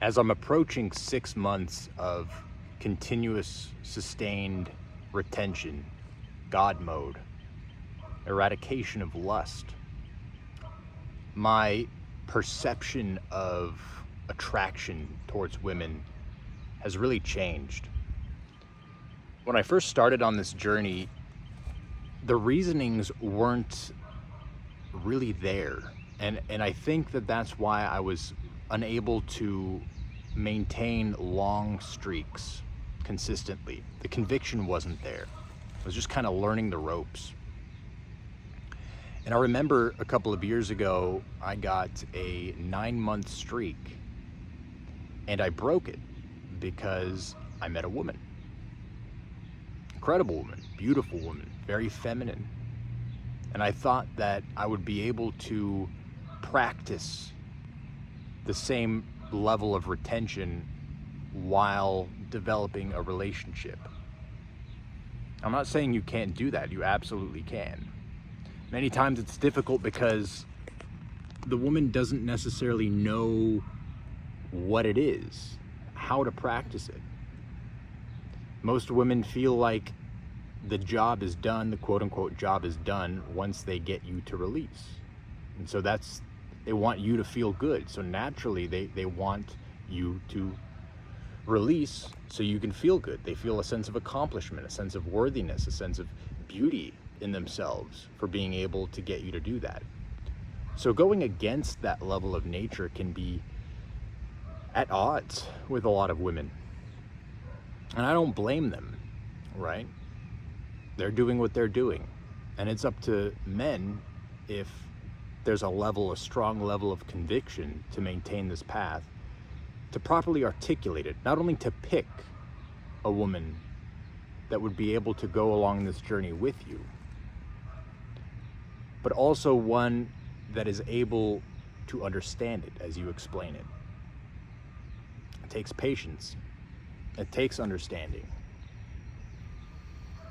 As I'm approaching 6 months of continuous, sustained retention, God mode, eradication of lust, my perception of attraction towards women has really changed. When I first started on this journey, the reasonings weren't really there. And I think that that's why I was unable to maintain long streaks consistently. The conviction wasn't there. I was just kind of learning the ropes. And I remember a couple of years ago, I got a 9-month streak and I broke it because I met a woman. Incredible woman, beautiful woman, very feminine. And I thought that I would be able to practice the same level of retention while developing a relationship. I'm not saying you can't do that. You absolutely can. Many times it's difficult because the woman doesn't necessarily know what it is, how to practice it. Most women feel like the job is done, the quote-unquote job is done once they get you to release. And so they want you to feel good. So naturally they want you to release so you can feel good. They feel a sense of accomplishment, a sense of worthiness, a sense of beauty in themselves for being able to get you to do that. So going against that level of nature can be at odds with a lot of women. And I don't blame them, right? They're doing what they're doing. And it's up to men, if there's a strong level of conviction to maintain this path, to properly articulate it, not only to pick a woman that would be able to go along this journey with you, but also one that is able to understand it as you explain it. It takes patience. It takes understanding.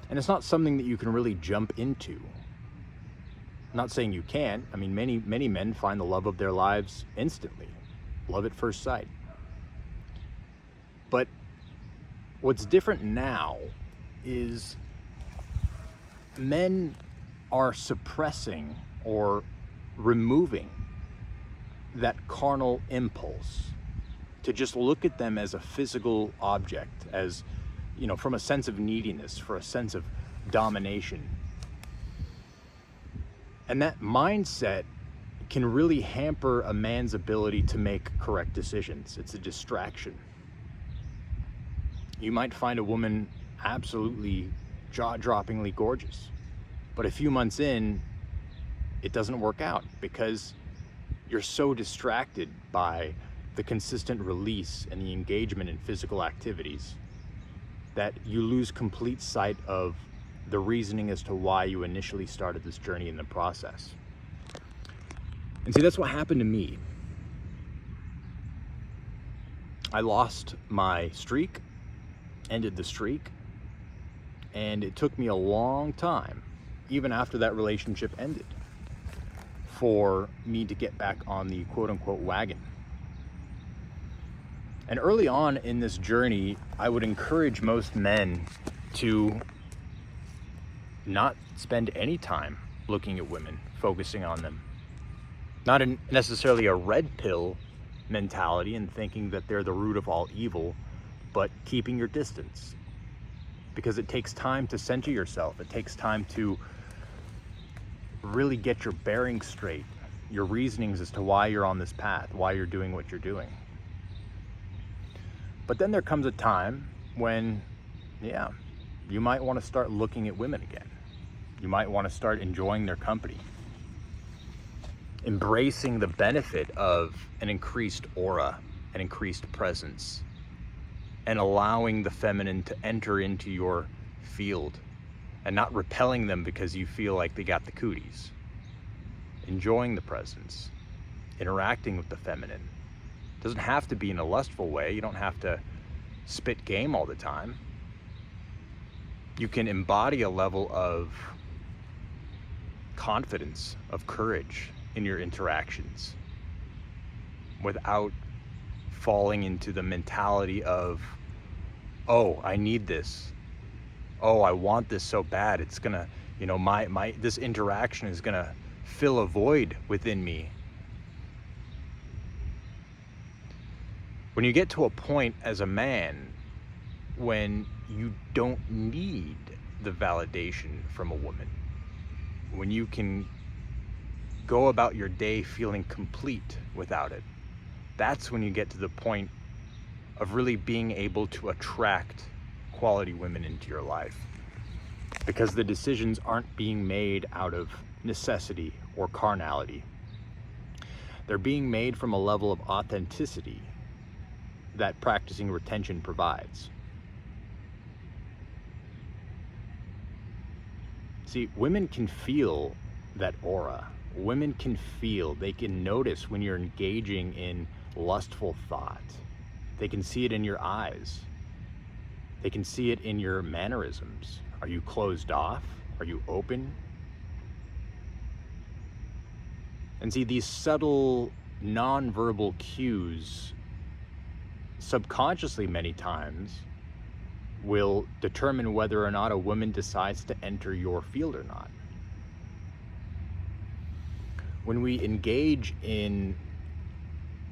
And it's not something that you can really jump into. I'm not saying you can't. I mean, many men find the love of their lives instantly. Love at first sight. But what's different now is men are suppressing or removing that carnal impulse to just look at them as a physical object, as, you know, from a sense of neediness, for a sense of domination. And that mindset can really hamper a man's ability to make correct decisions. It's a distraction. You might find a woman absolutely jaw-droppingly gorgeous, but a few months in, it doesn't work out because you're so distracted by the consistent release and the engagement in physical activities that you lose complete sight of the reasoning as to why you initially started this journey in the process. And see, that's what happened to me. I lost my streak, ended the streak, and it took me a long time, even after that relationship ended, for me to get back on the quote-unquote wagon. And early on in this journey, I would encourage most men to not spend any time looking at women, focusing on them. Not necessarily a red pill mentality and thinking that they're the root of all evil, but keeping your distance. Because it takes time to center yourself. It takes time to really get your bearings straight, your reasonings as to why you're on this path, why you're doing what you're doing. But then there comes a time when, you might want to start looking at women again. You might want to start enjoying their company, embracing the benefit of an increased aura, an increased presence, and allowing the feminine to enter into your field and not repelling them because you feel like they got the cooties. Enjoying the presence, interacting with the feminine. It doesn't have to be in a lustful way. You don't have to spit game all the time. You can embody a level of confidence, of courage in your interactions without falling into the mentality of, oh, I need this. Oh, I want this so bad. It's gonna, this interaction is gonna fill a void within me. When you get to a point as a man when you don't need the validation from a woman, when you can go about your day feeling complete without it, that's when you get to the point of really being able to attract quality women into your life, because the decisions aren't being made out of necessity or carnality. They're being made from a level of authenticity that practicing retention provides. See, women can feel that aura. Women can feel, they can notice when you're engaging in lustful thought. They can see it in your eyes. They can see it in your mannerisms. Are you closed off? Are you open? And see, these subtle nonverbal cues, subconsciously many times, will determine whether or not a woman decides to enter your field or not. When we engage in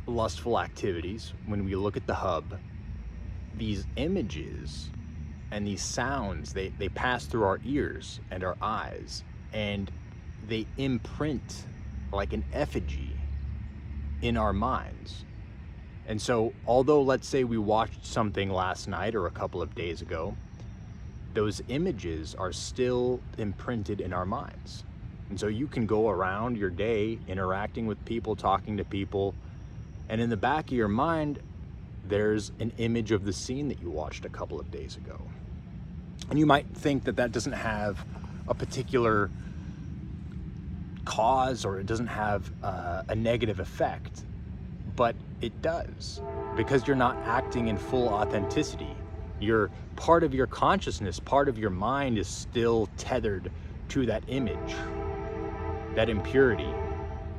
lustful activities, when we look at the hub, these images and these sounds, they pass through our ears and our eyes, and they imprint like an effigy in our minds. And so, although let's say we watched something last night or a couple of days ago, those images are still imprinted in our minds. And so you can go around your day interacting with people, talking to people, and in the back of your mind, there's an image of the scene that you watched a couple of days ago. And you might think that that doesn't have a particular cause, or it doesn't have a negative effect, but it does, because you're not acting in full authenticity. You're part of your consciousness, part of your mind is still tethered to that image, that impurity.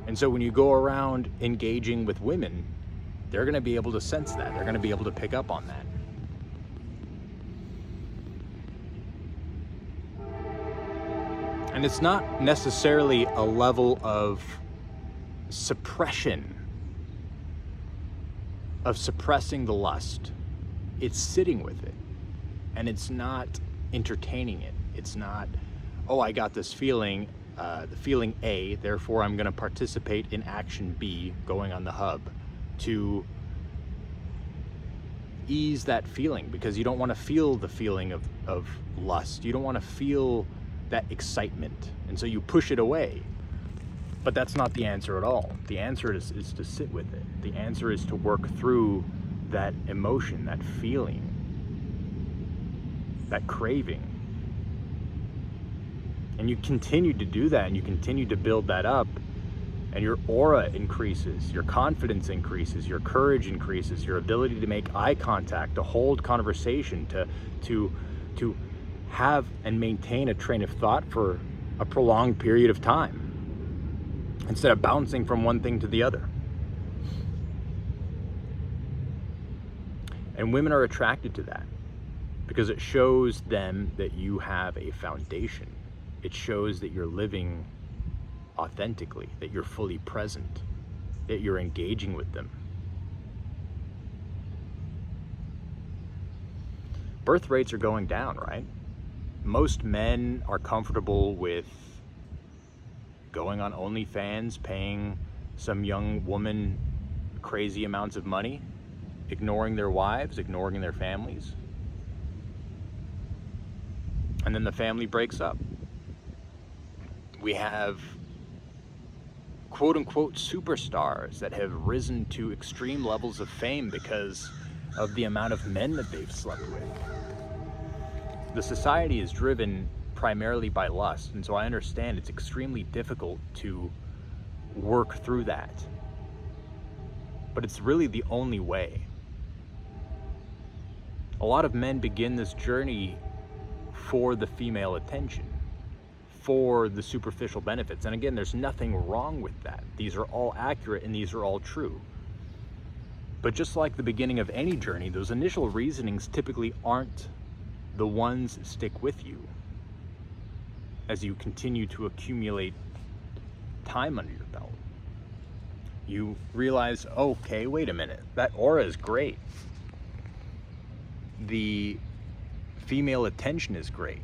And so when you go around engaging with women, they're going to be able to sense that. They're going to be able to pick up on that. And it's not necessarily a level of suppression, of suppressing the lust. It's sitting with it, and it's not entertaining it. It's not, oh, I got this feeling, the feeling A, therefore I'm going to participate in action B, going on the hub, to ease that feeling, because you don't want to feel the feeling of lust. You don't want to feel that excitement, and so you push it away. But that's not the answer at all. The answer is to sit with it. The answer is to work through that emotion, that feeling, that craving. And you continue to do that, and you continue to build that up, and your aura increases, your confidence increases, your courage increases, your ability to make eye contact, to hold conversation, to have and maintain a train of thought for a prolonged period of time, instead of bouncing from one thing to the other. And women are attracted to that because it shows them that you have a foundation. It shows that you're living authentically, that you're fully present, that you're engaging with them. Birth rates are going down, right? Most men are comfortable with going on OnlyFans, paying some young woman crazy amounts of money, ignoring their wives, ignoring their families. And then the family breaks up. We have quote unquote superstars that have risen to extreme levels of fame because of the amount of men that they've slept with. The society is driven primarily by lust, and so I understand it's extremely difficult to work through that. But it's really the only way. A lot of men begin this journey for the female attention, for the superficial benefits. And again, there's nothing wrong with that. These are all accurate and these are all true. But just like the beginning of any journey, those initial reasonings typically aren't the ones that stick with you as you continue to accumulate time under your belt. You realize, okay, wait a minute, that aura is great. The female attention is great.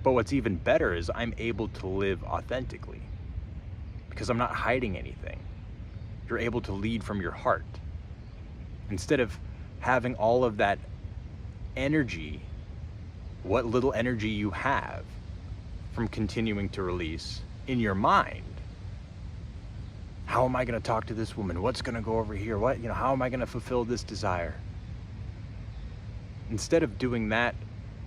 But what's even better is I'm able to live authentically because I'm not hiding anything. You're able to lead from your heart. Instead of having all of that energy, what little energy you have from continuing to release in your mind. How am I going to talk to this woman? What's going to go over here? How am I going to fulfill this desire? Instead of doing that,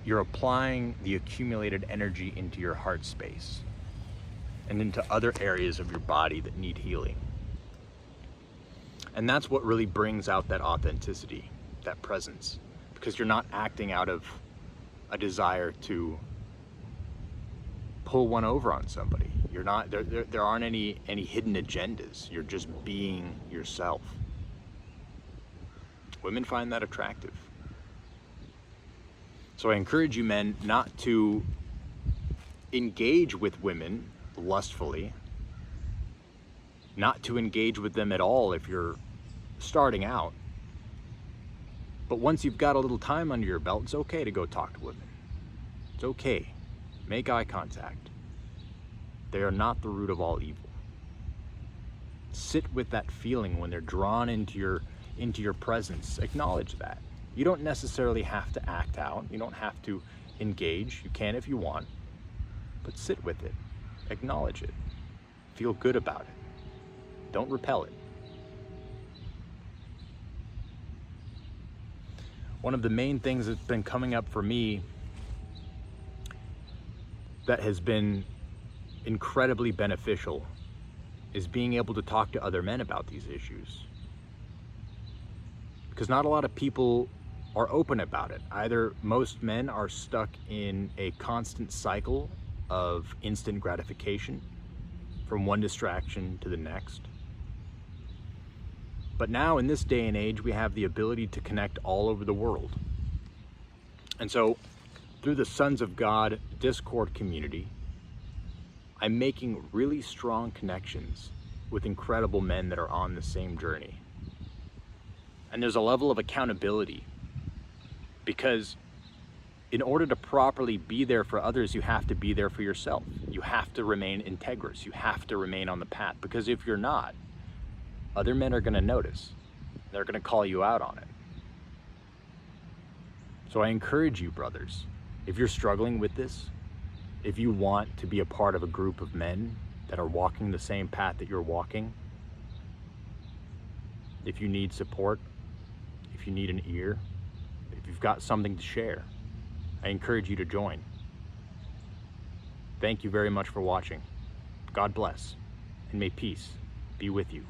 you're applying the accumulated energy into your heart space and into other areas of your body that need healing. And that's what really brings out that authenticity, that presence, because you're not acting out of a desire to pull one over on somebody. You're not, there aren't any hidden agendas. You're just being yourself. Women find that attractive. So I encourage you men not to engage with women lustfully, not to engage with them at all if you're starting out. But once you've got a little time under your belt, it's okay to go talk to women. It's okay. Make eye contact. They are not the root of all evil. Sit with that feeling when they're drawn into your presence. Acknowledge that. You don't necessarily have to act out. You don't have to engage. You can if you want. But sit with it. Acknowledge it. Feel good about it. Don't repel it. One of the main things that's been coming up for me that has been incredibly beneficial is being able to talk to other men about these issues. Because not a lot of people are open about it. Either most men are stuck in a constant cycle of instant gratification from one distraction to the next. But now in this day and age, we have the ability to connect all over the world. And so through the Sons of God Discord community, I'm making really strong connections with incredible men that are on the same journey. And there's a level of accountability, because in order to properly be there for others, you have to be there for yourself. You have to remain integrous. You have to remain on the path, because if you're not, other men are going to notice. They're going to call you out on it. So I encourage you, brothers, if you're struggling with this, if you want to be a part of a group of men that are walking the same path that you're walking, if you need support, if you need an ear, if you've got something to share, I encourage you to join. Thank you very much for watching. God bless, and may peace be with you.